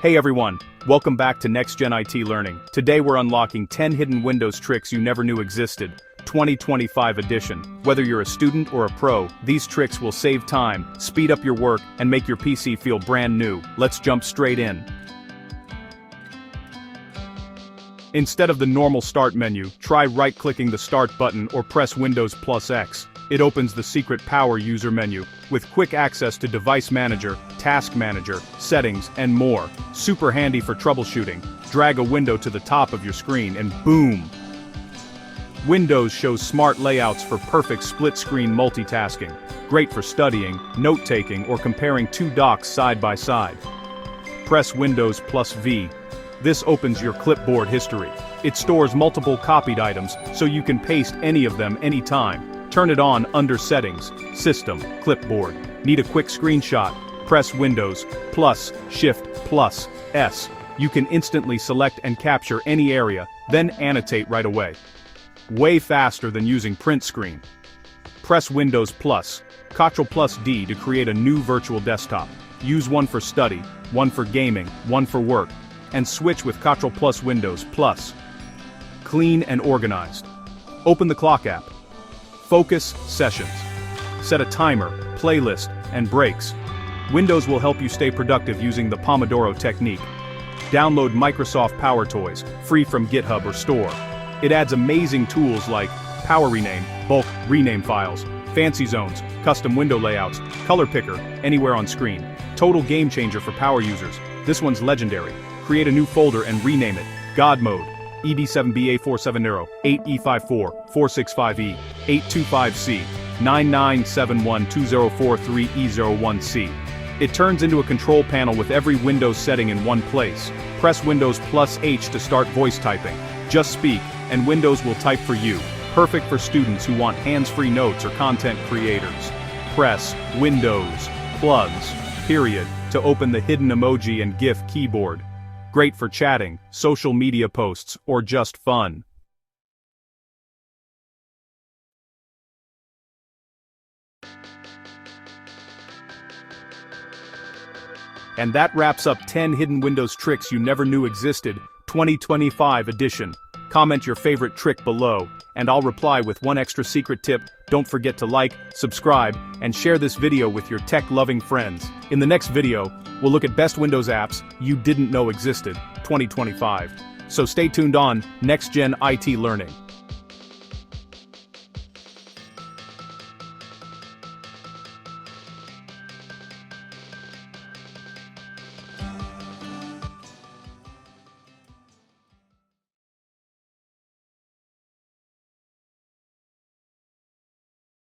Hey everyone, welcome back to NextGen IT Learning. Today we're unlocking 10 hidden Windows tricks you never knew existed, 2025 edition. Whether you're a student or a pro, these tricks will save time, speed up your work, and make your PC feel brand new. Let's jump straight in. Instead of the normal Start menu, try right-clicking the Start button or press Windows plus X. It opens the secret Power User menu, with quick access to Device Manager, Task Manager, Settings, and more. Super handy for troubleshooting. Drag a window to the top of your screen and boom! Windows shows smart layouts for perfect split-screen multitasking. Great for studying, note-taking, or comparing two docs side by side. Press Windows plus V. This opens your Clipboard History. It stores multiple copied items, so you can paste any of them anytime. Turn it on under Settings, System, Clipboard. Need a quick screenshot? Press Windows, plus, Shift, plus, S. You can instantly select and capture any area, then annotate right away. Way faster than using print screen. Press Windows plus, Ctrl plus D to create a new virtual desktop. Use one for study, one for gaming, one for work, and switch with Ctrl plus Windows plus. Clean and organized. Open the Clock app. Focus Sessions. Set a timer, playlist, and breaks. Windows will help you stay productive using the Pomodoro technique. Download Microsoft Power Toys, free from GitHub or store. It adds amazing tools like Power Rename, bulk rename files, fancy zones, custom window layouts, color picker, anywhere on screen. Total game changer for power users. This one's legendary. Create a new folder and rename it. God Mode. ED7BA470, 8E54, 465E, 825C, 99712043E01C. It turns into a control panel with every Windows setting in one place. Press Windows plus H to start voice typing. Just speak, and Windows will type for you. Perfect for students who want hands-free notes or content creators. Press Windows plus period to open the hidden emoji and GIF keyboard. Great for chatting, social media posts, or just fun. And that wraps up 10 hidden Windows tricks you never knew existed, 2025 edition. Comment your favorite trick below, and I'll reply with one extra secret tip. Don't forget to like, subscribe, and share this video with your tech-loving friends. In the next video, we'll look at best Windows apps you didn't know existed, 2025. So stay tuned on NextGen IT Learning.